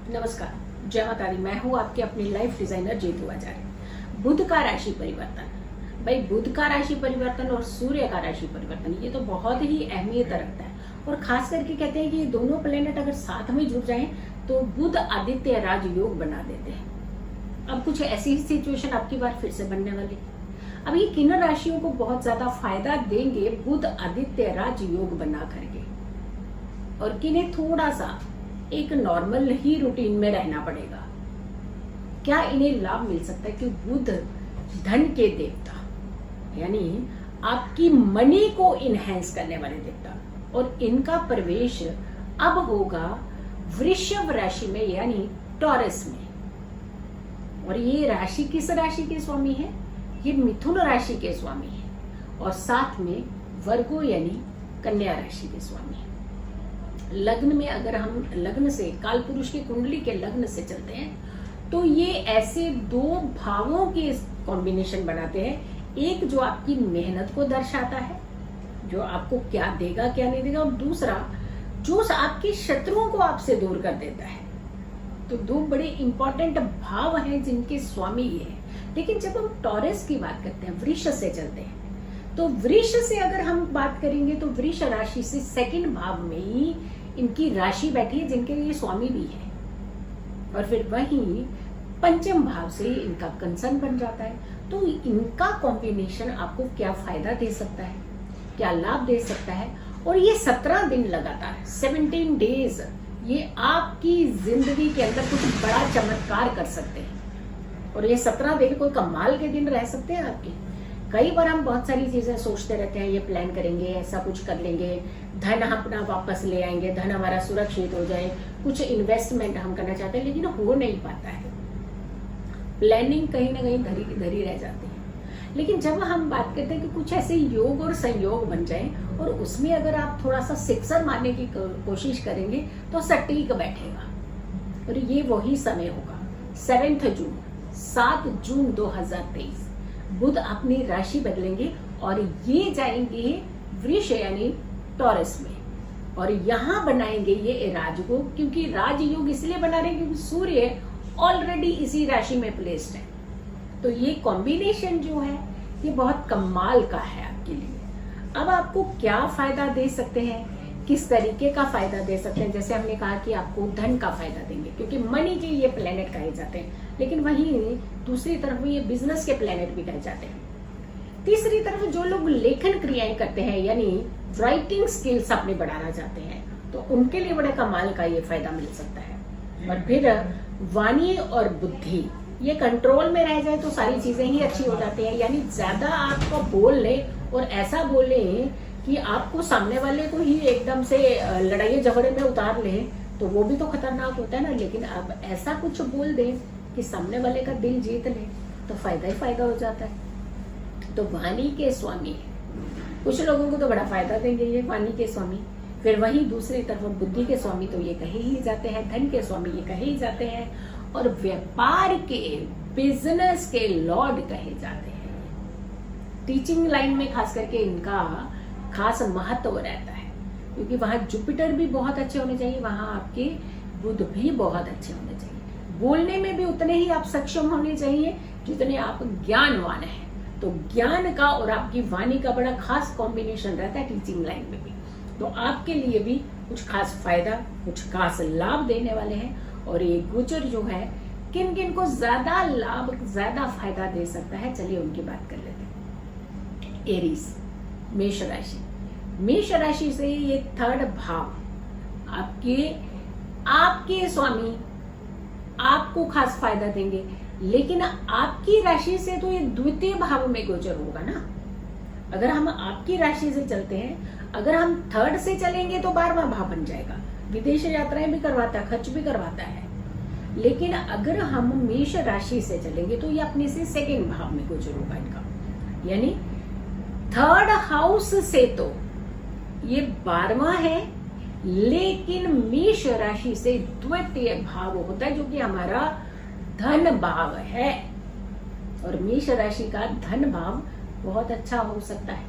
नमस्कार, जय माता दी। मैं हूँ आपके अपनी लाइफ डिजाइनर जीतू आचार्य। बुध का राशि परिवर्तन, भाई बुध का राशि परिवर्तन और सूर्य का राशि परिवर्तन ये तो बहुत ही अहमियत रखता है। और खास करके कहते हैं कि ये दोनों प्लेनेट अगर साथ में जुड़ जाएं तो बुध आदित्य राज योग बना देते हैं। अब कुछ ऐसी सिचुएशन आपकी बार फिर से बनने वाली। अब ये किन राशियों को बहुत ज्यादा फायदा देंगे बुध आदित्य राज योग बना करके, और किन्हें थोड़ा सा एक नॉर्मल ही रूटीन में रहना पड़ेगा। क्या इन्हें लाभ मिल सकता है कि बुध धन के देवता, यानी आपकी मनी को इनहेंस करने वाले देवता, और इनका प्रवेश अब होगा वृषभ राशि में यानी टॉरस में। और ये राशि किस राशि के स्वामी है? ये मिथुन राशि के स्वामी है, और साथ में वर्गो यानी कन्या राशि के स्वामी है। लग्न में अगर हम लग्न से काल पुरुष की कुंडली के लग्न से चलते हैं तो ये ऐसे दो भावों के कॉम्बिनेशन बनाते हैं। एक जो आपकी मेहनत को दर्शाता है, जो आपको क्या देगा क्या नहीं देगा, और दूसरा जो आपके शत्रुओं को आपसे दूर कर देता है। तो दो बड़े इंपॉर्टेंट भाव हैं जिनके स्वामी ये है। लेकिन जब हम टॉरस की बात करते हैं, वृष से चलते हैं, तो वृष से अगर हम बात करेंगे तो वृष राशि से सेकंड भाव में ही इनकी राशि बैठी है, जिनके लिए स्वामी भी है। और फिर वहीं पंचम भाव से इनका कंसर्न बन जाता है। तो इनका कॉम्बिनेशन आपको क्या फायदा दे सकता है, क्या लाभ दे सकता है? और ये 17 दिन लगातार 17 डेज ये आपकी जिंदगी के अंदर कुछ बड़ा चमत्कार कर सकते हैं। और ये 17 दिन कोई कमाल के दिन रह सकते हैं आपके। कई बार हम बहुत सारी चीजें सोचते रहते हैं, ये प्लान करेंगे, ऐसा कुछ कर लेंगे, धन अपना वापस ले आएंगे, धन हमारा सुरक्षित हो जाए, कुछ इन्वेस्टमेंट हम करना चाहते हैं, लेकिन हो नहीं पाता है। प्लानिंग कहीं ना कहीं धरी धरी रह जाती है। लेकिन जब हम बात करते हैं कि कुछ ऐसे योग और संयोग बन जाए और उसमें अगर आप थोड़ा सा सिक्सर मारने की कोशिश करेंगे तो सटीक बैठेगा। और ये वही समय होगा 7 जून 2023 बुध अपनी राशि बदलेंगे और ये जाएंगे वृष यानी टॉरस में, और यहाँ बनाएंगे ये राजयोग। क्योंकि राजयोग इसलिए बना रहे हैं क्योंकि सूर्य ऑलरेडी इसी राशि में प्लेस्ड है। तो ये कॉम्बिनेशन जो है ये बहुत कमाल का है आपके लिए। अब आपको क्या फायदा दे सकते हैं, किस तरीके का फायदा दे सकते हैं? जैसे हमने कहा कि आपको धन का फायदा देंगे क्योंकि मनी के ये प्लेनेट कहे जाते हैं, लेकिन वहीं दूसरी तरफ ये बिजनेस के प्लेनेट भी कहे जाते हैं। तीसरी तरफ जो लोग लेखन क्रियाएं करते हैं यानी राइटिंग स्किल्स अपने बढ़ाना चाहते हैं, तो उनके लिए बड़े कमाल का ये फायदा मिल सकता है। और फिर वाणी और बुद्धि ये कंट्रोल में रह जाए तो सारी चीजें ही अच्छी हो जाती है। यानी ज्यादा आपको बोल ले और ऐसा बोले कि आपको सामने वाले को ही एकदम से लड़ाई झगड़े में उतार ले, तो वो भी तो खतरनाक होता है ना। लेकिन आप ऐसा कुछ बोल दें कि सामने वाले का दिल जीत ले तो फायदा ही फायदा हो जाता है। तो वाणी के स्वामी कुछ लोगों को तो बड़ा फायदा देंगे ये वाणी के स्वामी। फिर वहीं दूसरी तरफ बुद्धि के स्वामी तो ये कहे ही जाते हैं, धन के स्वामी ये कहे ही जाते हैं, और व्यापार के बिजनेस के लॉर्ड कहे जाते हैं। टीचिंग लाइन में खास करके इनका खास महत्व रहता है क्योंकि वहां जुपिटर भी बहुत अच्छे होने चाहिए, वहां आपके बुध भी बहुत अच्छे होने चाहिए। बोलने में भी उतने ही आप सक्षम होने चाहिए जितने आप ज्ञानवान हैं। तो ज्ञान का और आपकी वाणी का बड़ा खास कॉम्बिनेशन रहता है टीचिंग लाइन में भी। तो आपके लिए भी कुछ खास फायदा, कुछ खास लाभ देने वाले हैं। और ये गोचर जो है किन किन को ज्यादा लाभ, ज्यादा फायदा दे सकता है, चलिए उनकी बात कर लेते हैं। एरीज मेष राशि, मेष राशि से ये थर्ड भाव आपके स्वामी आपको खास फायदा देंगे। लेकिन आपकी राशि से तो ये द्वितीय भाव में गोचर होगा ना। अगर हम आपकी राशि से चलते हैं, अगर हम थर्ड से चलेंगे तो 12वां भाव बन जाएगा, विदेश यात्राएं भी करवाता है, खर्च भी करवाता है। लेकिन अगर हम मेष राशि से चलेंगे तो ये अपने से सेकंड भाव में गोचर होगा इनका, यानी थर्ड हाउस से तो ये 12वां है, लेकिन मेष राशि से द्वितीय भाव होता है जो कि हमारा धन भाव है। और मेष राशि का धन भाव बहुत अच्छा हो सकता है।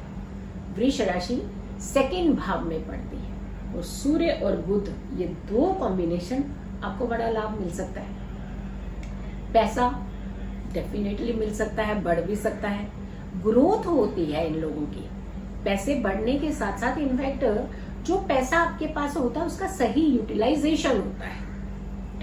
वृष राशि सेकंड भाव में पड़ती है और सूर्य और बुध ये दो कॉम्बिनेशन आपको बड़ा लाभ मिल सकता है। पैसा डेफिनेटली मिल सकता है, बढ़ भी सकता है, ग्रोथ होती है इन लोगों की। पैसे बढ़ने के साथ साथ इनफैक्ट जो पैसा आपके पास होता है उसका सही यूटिलाइजेशन होता है।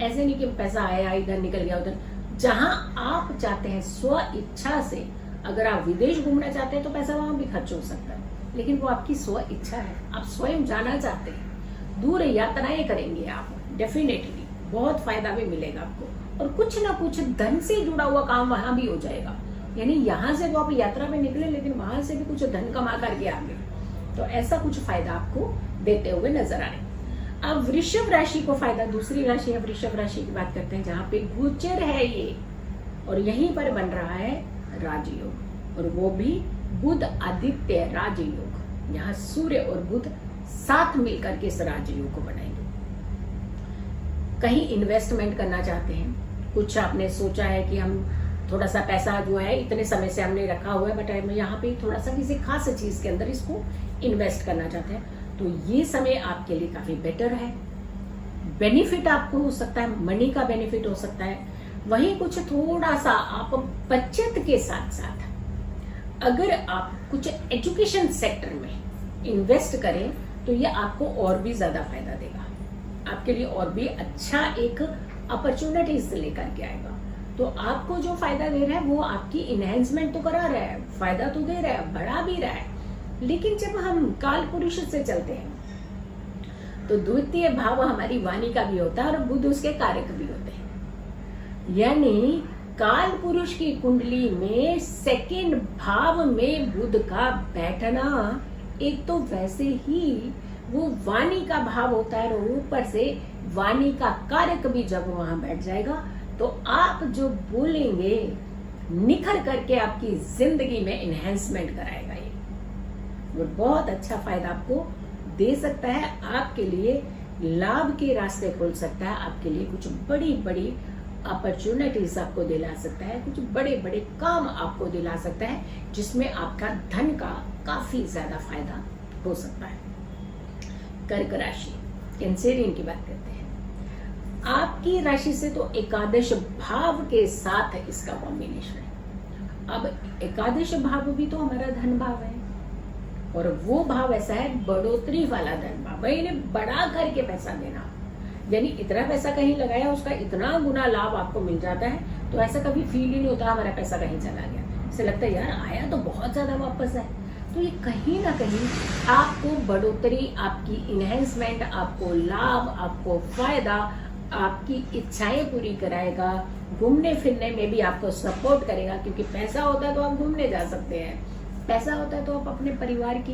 ऐसे नहीं कि पैसा आया इधर निकल गया उधर। जहां आप चाहते हैं स्व इच्छा से, अगर आप विदेश घूमना चाहते हैं तो पैसा वहां भी खर्च हो सकता है, लेकिन वो आपकी स्व इच्छा है। आप स्वयं जाना चाहते हैं, दूर यात्राएं करेंगे आप, डेफिनेटली बहुत फायदा भी मिलेगा आपको। और कुछ ना कुछ धन से जुड़ा हुआ काम वहां भी हो जाएगा। यानी यहाँ से तो आप यात्रा में निकले, लेकिन वहां से भी कुछ धन कमा करके आ गए, तो ऐसा कुछ फायदा आपको देते हुए नजर आ रहे हैं। अब वृषभ राशि को फायदा, दूसरी राशि है वृषभ राशि की बात करते हैं, जहां पे गोचर है ये, और यहीं पर बन रहा है राजयोग, और वो भी बुध आदित्य राजयोग। यहाँ सूर्य और बुध साथ मिलकर के इस राजयोग को बनाएंगे। कहीं इन्वेस्टमेंट करना चाहते हैं, कुछ आपने सोचा है कि हम थोड़ा सा पैसा जो है इतने समय से हमने रखा हुआ है, बट हम यहाँ पे थोड़ा सा किसी खास चीज के अंदर इसको इन्वेस्ट करना चाहते हैं, तो ये समय आपके लिए काफी बेटर है। बेनिफिट आपको हो सकता है, मनी का बेनिफिट हो सकता है। वहीं कुछ थोड़ा सा आप बचत के साथ साथ अगर आप कुछ एजुकेशन सेक्टर में इन्वेस्ट करें तो ये आपको और भी ज्यादा फायदा देगा, आपके लिए और भी अच्छा एक अपॉर्चुनिटीज लेकर के आएगा। तो आपको जो फायदा दे रहा है वो आपकी इनहेंसमेंट तो करा रहा है, फायदा तो दे रहा है, बढ़ा भी रहा है। लेकिन जब हम काल पुरुष से चलते हैं तो द्वितीय भाव हमारी वाणी का भी होता है और बुध उसके कारक भी होते हैं। यानी काल पुरुष की कुंडली में सेकंड भाव में बुध का बैठना, एक तो वैसे ही वो वाणी का भाव होता है और ऊपर से वाणी का कारक भी जब वहां बैठ जाएगा तो आप जो बोलेंगे निखर करके आपकी जिंदगी में इनहेंसमेंट कराएगा। ये वो बहुत अच्छा फायदा आपको दे सकता है, आपके लिए लाभ के रास्ते खोल सकता है, आपके लिए कुछ बड़ी बड़ी अपॉर्चुनिटीज आपको दिला सकता है, कुछ बड़े बड़े काम आपको दिला सकता है, जिसमें आपका धन का काफी ज्यादा फायदा हो सकता है। कर्क राशि, कैंसेरियन की बात करते हैं। आपकी राशि से तो एकादश भाव के साथ इसका कॉम्बिनेशन है। अब एकादश भाव भी तो हमारा धन भाव है, और वो भाव ऐसा है बढ़ोतरी वाला धन भाव, यानी बढ़ा करके पैसा देना। यानी इतना पैसा कहीं लगाया उसका इतना गुना लाभ आपको मिल जाता है, तो ऐसा कभी फील ही नहीं होता हमारा पैसा कहीं चला गया। ऐसे लगता है यार आया तो बहुत ज्यादा वापस है। तो ये कहीं ना कहीं आपको बढ़ोतरी, आपकी इनहेंसमेंट, आपको लाभ, आपको फायदा, आपकी इच्छाएं पूरी कराएगा। घूमने फिरने में भी आपको सपोर्ट करेगा, क्योंकि पैसा होता है तो आप घूमने जा सकते हैं, पैसा होता है तो आप अपने परिवार की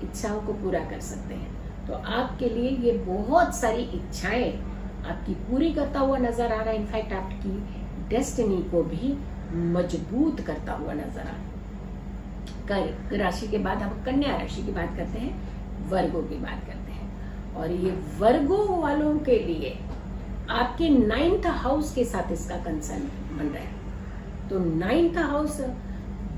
इच्छाओं को पूरा कर सकते हैं। तो आपके लिए ये बहुत सारी इच्छाएं आपकी पूरी करता हुआ नजर आ रहा है। इनफैक्ट आपकी डेस्टिनी को भी मजबूत करता हुआ नजर आ रहा है। कर्क राशि के बाद हम कन्या राशि की बात करते हैं, वर्गों की बात करते हैं। और ये वर्गों वालों के लिए आपके 9th हाउस के साथ इसका कंसर्न बन रहा है। तो 9th हाउस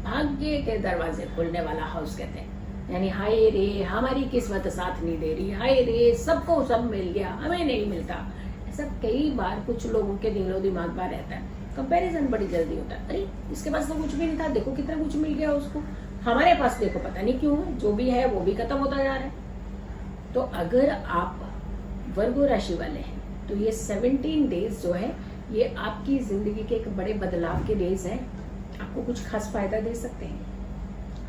भाग्य के दरवाजे खोलने वाला हाउस कहते हैं। यानी हाय रे हमारी किस्मत साथ नहीं दे रही, हाय रे सबको सब मिल गया हमें नहीं मिलता। ऐसा कई बार कुछ लोगों के दिलो दिमाग में रहता है। कंपैरिजन बड़ी जल्दी होता है, अरे इसके पास तो कुछ भी नहीं था, देखो कितना कुछ मिल गया उसको, हमारे पास देखो पता नहीं क्यों है, जो भी है वो भी खत्म होता जा रहा है। तो अगर आप वर्गो राशि वाले हैं तो ये 17 डेज जो है ये आपकी जिंदगी के एक बड़े बदलाव के डेज हैं। आपको कुछ खास फायदा दे सकते हैं,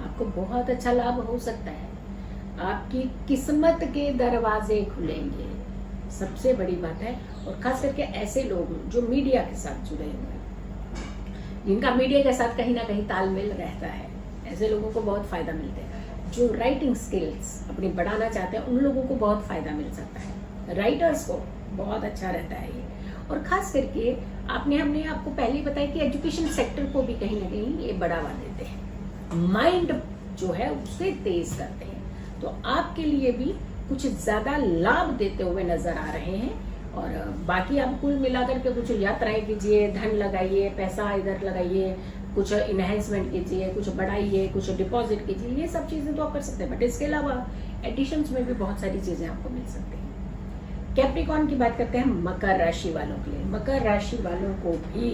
आपको बहुत अच्छा लाभ हो सकता है, आपकी किस्मत के दरवाजे खुलेंगे, सबसे बड़ी बात है। और खास करके ऐसे लोग जो मीडिया के साथ जुड़े हुए हैं, जिनका मीडिया के साथ कहीं ना कहीं तालमेल रहता है, ऐसे लोगों को बहुत फायदा मिलता है। जो राइटिंग स्किल्स अपनी बढ़ाना चाहते हैं उन लोगों को बहुत फायदा मिल सकता है, राइटर्स को बहुत अच्छा रहता है ये। और खास करके हमने आपको पहले ही बताया कि एजुकेशन सेक्टर को भी कहीं ना कहीं ये बढ़ावा देते हैं, माइंड जो है उसे तेज करते हैं। तो आपके लिए भी कुछ ज्यादा लाभ देते हुए नजर आ रहे हैं। और बाकी आप कुल मिलाकर के कुछ यात्राएं कीजिए, धन लगाइए, पैसा इधर लगाइए, कुछ इनहेंसमेंट कीजिए, कुछ बढ़ाइए, कुछ डिपॉजिट कीजिए, ये सब चीजें तो आप कर सकते हैं। बट इसके अलावा एडिशंस में भी बहुत सारी चीजें आपको मिल सकती हैं। कैप्रिकॉर्न की बात करते हैं मकर राशि वालों के लिए। मकर राशि वालों को भी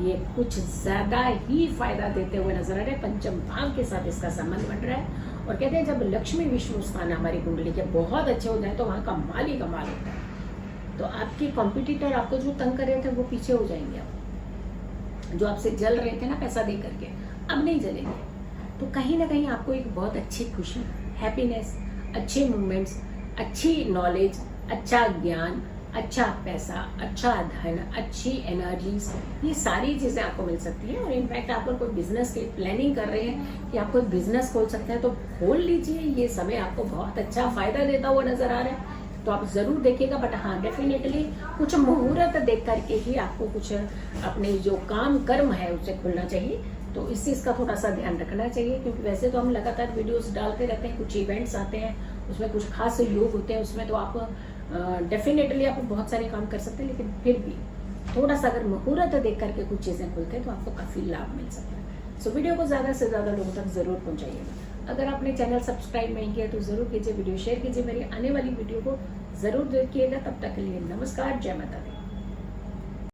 ये कुछ ज्यादा ही फायदा देते हुए नजर आ रहे हैं। पंचम भाव के साथ इसका संबंध बन रहा है और कहते हैं जब लक्ष्मी विष्णु स्थान हमारी कुंडली के बहुत अच्छे हो जाए तो वहां कमाल ही कमाल होता है। तो आपके कॉम्पिटिटर आपको जो तंग कर रहे थे वो पीछे हो जाएंगे। आप जो आपसे जल रहे थे ना पैसा दे करके, अब नहीं जलेंगे। तो कहीं ना कहीं आपको एक बहुत अच्छी खुशी, हैप्पीनेस, अच्छे मूवमेंट्स, अच्छी नॉलेज, अच्छा ज्ञान, अच्छा पैसा, अच्छा धन, अच्छी एनर्जीज, ये सारी चीजें आपको मिल सकती है। और इनफैक्ट आप कोई बिजनेस की प्लानिंग कर रहे हैं कि आप कोई बिजनेस खोल सकते हैं तो खोल लीजिए। ये समय आपको बहुत अच्छा फायदा देता हुआ नजर आ रहा है, तो आप जरूर देखिएगा। बट हाँ, डेफिनेटली कुछ मुहूर्त देख करके ही आपको कुछ अपने जो काम कर्म है उसे खुलना चाहिए। तो इस चीज का थोड़ा सा ध्यान रखना चाहिए, क्योंकि वैसे तो हम लगातार वीडियोस डालते रहते हैं, कुछ इवेंट्स आते हैं उसमें कुछ खास योग होते हैं, उसमें तो आप डेफिनेटली आप बहुत सारे काम कर सकते हैं। लेकिन फिर भी थोड़ा सा अगर मुहूर्त देख करके कुछ चीजें खुलते हैं तो आपको काफी लाभ मिल सकता है। सो वीडियो को ज्यादा से ज्यादा लोगों तक जरूर पहुंचाइएगा। अगर आपने चैनल सब्सक्राइब नहीं किया तो जरूर कीजिए, वीडियो शेयर कीजिए, मेरी आने वाली वीडियो को जरूर देखिएगा। तब तक के लिए नमस्कार, जय माता दी।